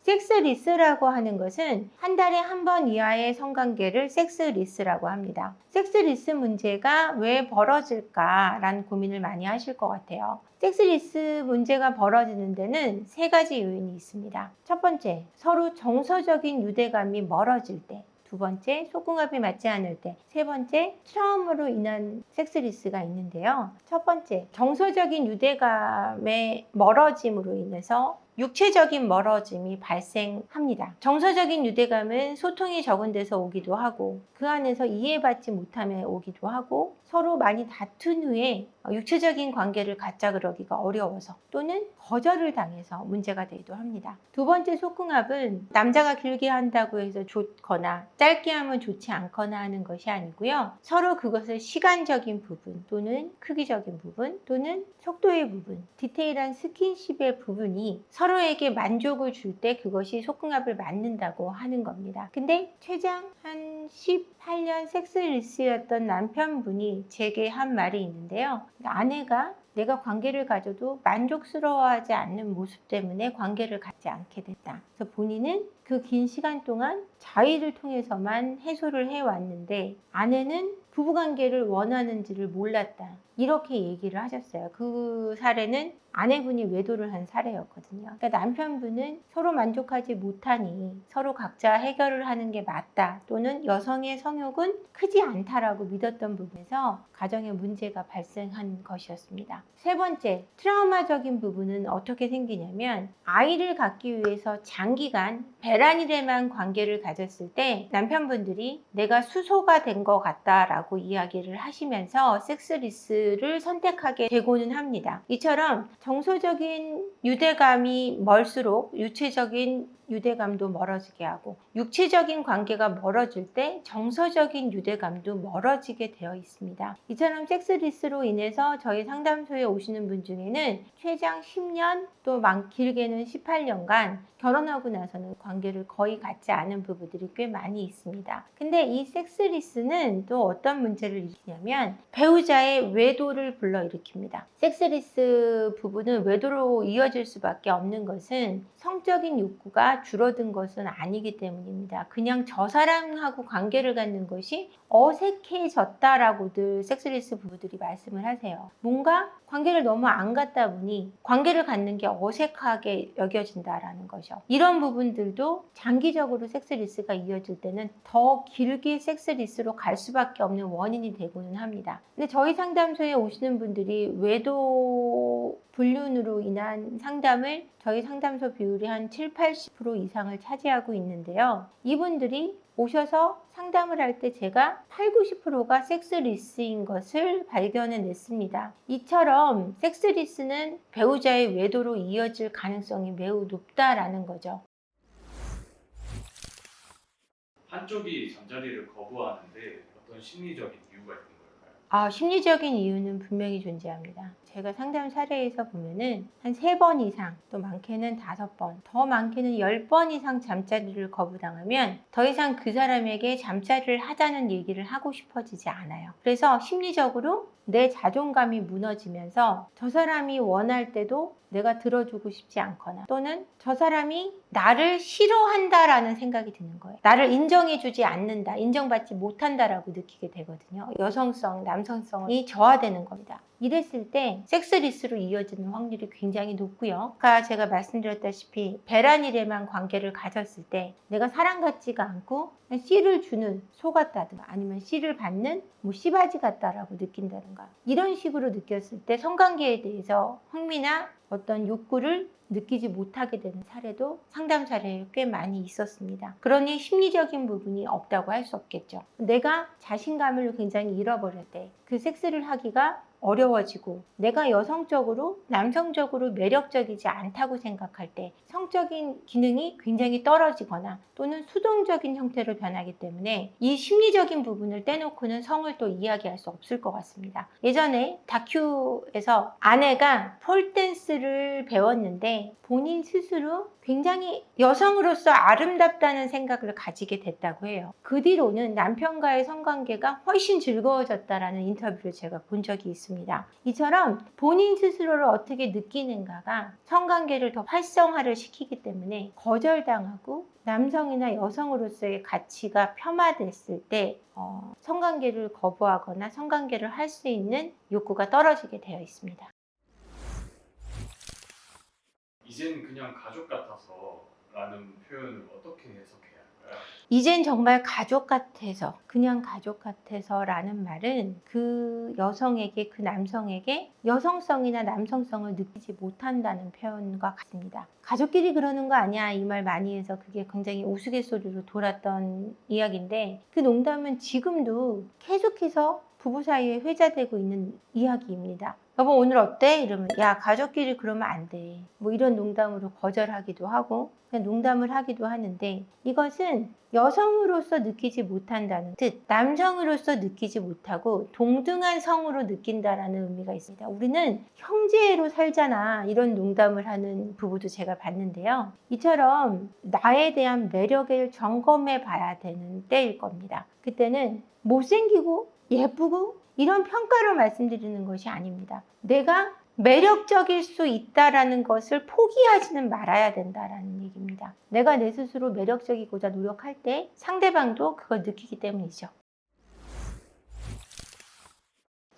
섹스리스라고 하는 것은 한 달에 한 번 이하의 성관계를 섹스리스라고 합니다. 섹스리스 문제가 왜 벌어질까라는 고민을 많이 하실 것 같아요. 섹스리스 문제가 벌어지는 데는 세 가지 요인이 있습니다. 첫 번째, 서로 정서적인 유대감이 멀어질 때. 두 번째, 속궁합이 맞지 않을 때. 세 번째, 트라우마로 인한 섹스리스가 있는데요. 첫 번째, 정서적인 유대감의 멀어짐으로 인해서 육체적인 멀어짐이 발생합니다. 정서적인 유대감은 소통이 적은 데서 오기도 하고 그 안에서 이해받지 못함에 오기도 하고 서로 많이 다툰 후에 육체적인 관계를 갖자 그러기가 어려워서 또는 거절을 당해서 문제가 되기도 합니다. 두 번째 속궁합은 남자가 길게 한다고 해서 좋거나 짧게 하면 좋지 않거나 하는 것이 아니고요. 서로 그것을 시간적인 부분 또는 크기적인 부분 또는 속도의 부분, 디테일한 스킨십의 부분이 서로에게 만족을 줄 때 그것이 속궁합을 맞는다고 하는 겁니다. 근데 최장 한 18년 섹스리스였던 남편분이 제게 한 말이 있는데요. 아내가 내가 관계를 가져도 만족스러워하지 않는 모습 때문에 관계를 갖지 않게 됐다. 그래서 본인은 그 긴 시간 동안 자위를 통해서만 해소를 해왔는데 아내는 부부관계를 원하는지를 몰랐다. 이렇게 얘기를 하셨어요. 그 사례는 아내분이 외도를 한 사례였거든요. 그러니까 남편분은 서로 만족하지 못하니 서로 각자 해결을 하는 게 맞다. 또는 여성의 성욕은 크지 않다라고 믿었던 부분에서 가정에 문제가 발생한 것이었습니다. 세 번째, 트라우마적인 부분은 어떻게 생기냐면 아이를 갖기 위해서 장기간 배란일에만 관계를 가졌을 때 남편분들이 내가 수소가 된 것 같다라고 이야기를 하시면서 섹스리스를 선택하게 되고는 합니다. 이처럼 정서적인 유대감이 멀수록 유체적인 유대감도 멀어지게 하고 육체적인 관계가 멀어질 때 정서적인 유대감도 멀어지게 되어 있습니다. 이처럼 섹스리스로 인해서 저희 상담소에 오시는 분 중에는 최장 10년 또 길게는 18년간 결혼하고 나서는 관계를 거의 갖지 않은 부부들이 꽤 많이 있습니다. 근데 이 섹스리스는 또 어떤 문제를 일으키냐면 배우자의 외도를 불러일으킵니다. 섹스리스 부부는 외도로 이어질 수밖에 없는 것은 성적인 욕구가 줄어든 것은 아니기 때문입니다. 그냥 저 사람하고 관계를 갖는 것이 어색해졌다라고들 섹스리스 부부들이 말씀을 하세요. 뭔가 관계를 너무 안 갖다 보니 관계를 갖는 게 어색하게 여겨진다라는 거죠. 이런 부분들도 장기적으로 섹스리스가 이어질 때는 더 길게 섹스리스로 갈 수밖에 없는 원인이 되고는 합니다. 근데 저희 상담소에 오시는 분들이 외도 불륜으로 인한 상담을 저희 상담소 비율이 한 7-80% 이상을 차지하고 있는데요. 이분들이 오셔서 상담을 할 때 제가 80-90%가 섹스리스인 것을 발견해냈습니다. 이처럼 섹스리스는 배우자의 외도로 이어질 가능성이 매우 높다라는 거죠. 한쪽이 잠자리를 거부하는데 어떤 심리적인 이유가 있는 걸까요? 심리적인 이유는 분명히 존재합니다. 제가 상담 사례에서 보면은 한 3번 이상, 또 많게는 5번, 더 많게는 10번 이상 잠자리를 거부당하면 더 이상 그 사람에게 잠자리를 하자는 얘기를 하고 싶어지지 않아요. 그래서 심리적으로 내 자존감이 무너지면서 저 사람이 원할 때도 내가 들어주고 싶지 않거나 또는 저 사람이 나를 싫어한다라는 생각이 드는 거예요. 나를 인정해주지 않는다, 인정받지 못한다라고 느끼게 되거든요. 여성성, 남성성이 저하되는 겁니다. 이랬을 때 섹스리스로 이어지는 확률이 굉장히 높고요. 아까 제가 말씀드렸다시피 배란일에만 관계를 가졌을 때 내가 사랑 같지가 않고 씨를 주는 소 같다든가 아니면 씨를 받는 씨바지 같다라고 느낀다든가 이런 식으로 느꼈을 때 성관계에 대해서 흥미나 어떤 욕구를 느끼지 못하게 되는 사례도 상담 사례에 꽤 많이 있었습니다. 그러니 심리적인 부분이 없다고 할 수 없겠죠. 내가 자신감을 굉장히 잃어버릴 때 그 섹스를 하기가 어려워지고 내가 여성적으로 남성적으로 매력적이지 않다고 생각할 때 성적인 기능이 굉장히 떨어지거나 또는 수동적인 형태로 변하기 때문에 이 심리적인 부분을 떼놓고는 성을 또 이야기할 수 없을 것 같습니다. 예전에 다큐에서 아내가 폴댄스를 배웠는데 본인 스스로 굉장히 여성으로서 아름답다는 생각을 가지게 됐다고 해요. 그 뒤로는 남편과의 성관계가 훨씬 즐거워졌다라는 인터뷰를 제가 본 적이 있습니다. 있습니다. 이처럼 본인 스스로를 어떻게 느끼는가가 성관계를 더 활성화를 시키기 때문에 거절당하고 남성이나 여성으로서의 가치가 폄하됐을 때 성관계를 거부하거나 성관계를 할 수 있는 욕구가 떨어지게 되어 있습니다. 이젠 그냥 가족 같아서 라는 표현을 어떻게 해석해야 할까요? 이젠 정말 가족 같아서, 그냥 가족 같아서 라는 말은 그 여성에게, 그 남성에게 여성성이나 남성성을 느끼지 못한다는 표현과 같습니다. 가족끼리 그러는 거 아니야, 이 말 많이 해서 그게 굉장히 우스갯소리로 돌았던 이야기인데, 그 농담은 지금도 계속해서 부부 사이에 회자되고 있는 이야기입니다. 여보 오늘 어때? 이러면 야 가족끼리 그러면 안 돼. 뭐 이런 농담으로 거절하기도 하고 그냥 농담을 하기도 하는데, 이것은 여성으로서 느끼지 못한다는 뜻, 남성으로서 느끼지 못하고 동등한 성으로 느낀다라는 의미가 있습니다. 우리는 형제로 살잖아, 이런 농담을 하는 부부도 제가 봤는데요. 이처럼 나에 대한 매력을 점검해 봐야 되는 때일 겁니다. 그때는 못생기고 예쁘고 이런 평가를 말씀드리는 것이 아닙니다. 내가 매력적일 수 있다라는 것을 포기하지는 말아야 된다라는 얘기입니다. 내가 내 스스로 매력적이고자 노력할 때 상대방도 그걸 느끼기 때문이죠.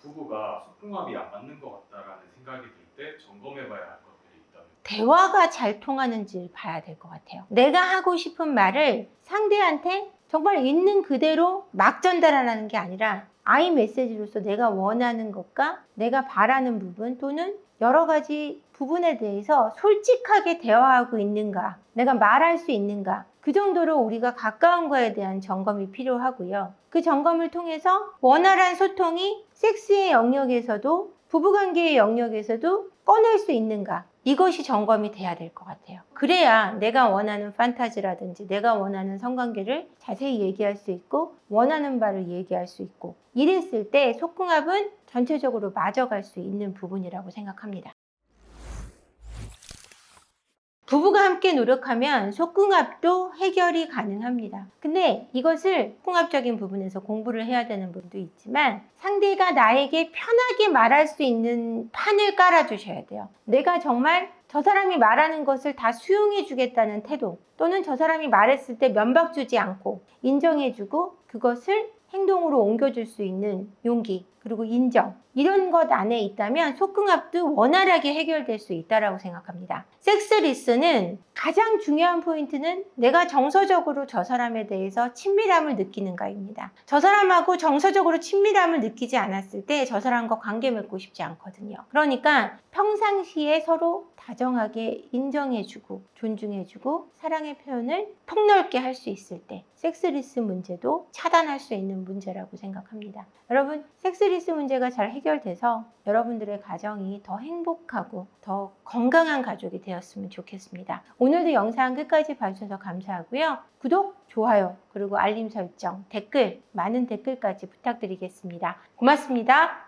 부부가 소통합이 안 맞는 것 같다라는 생각이 들 때 점검해봐야 할 것들이 있다면 대화가 잘 통하는지를 봐야 될 것 같아요. 내가 하고 싶은 말을 상대한테 정말 있는 그대로 막 전달하는 게 아니라 아이 메시지로서 내가 원하는 것과 내가 바라는 부분 또는 여러 가지 부분에 대해서 솔직하게 대화하고 있는가, 내가 말할 수 있는가, 그 정도로 우리가 가까운 거에 대한 점검이 필요하고요. 그 점검을 통해서 원활한 소통이 섹스의 영역에서도 부부관계의 영역에서도 꺼낼 수 있는가, 이것이 점검이 돼야 될 것 같아요. 그래야 내가 원하는 판타지라든지 내가 원하는 성관계를 자세히 얘기할 수 있고 원하는 바를 얘기할 수 있고, 이랬을 때 속궁합은 전체적으로 맞아갈 수 있는 부분이라고 생각합니다. 부부가 함께 노력하면 속궁합도 해결이 가능합니다. 근데 이것을 속궁합적인 부분에서 공부를 해야 되는 부분도 있지만 상대가 나에게 편하게 말할 수 있는 판을 깔아주셔야 돼요. 내가 정말 저 사람이 말하는 것을 다 수용해 주겠다는 태도, 또는 저 사람이 말했을 때 면박 주지 않고 인정해 주고 그것을 행동으로 옮겨줄 수 있는 용기, 그리고 인정, 이런 것 안에 있다면 속궁합도 원활하게 해결될 수 있다고 생각합니다. 섹스 리스는 가장 중요한 포인트는 내가 정서적으로 저 사람에 대해서 친밀함을 느끼는가입니다. 저 사람하고 정서적으로 친밀함을 느끼지 않았을 때 저 사람과 관계 맺고 싶지 않거든요. 그러니까 평상시에 서로 다정하게 인정해주고 존중해주고 사랑의 표현을 폭넓게 할 수 있을 때 섹스 리스 문제도 차단할 수 있는 문제라고 생각합니다. 여러분, 섹스 리스 문제가 잘 해결돼서 여러분들의 가정이 더 행복하고 더 건강한 가족이 되었으면 좋겠습니다. 오늘도 영상 끝까지 봐주셔서 감사하고요. 구독, 좋아요, 그리고 알림 설정, 댓글, 많은 댓글까지 부탁드리겠습니다. 고맙습니다.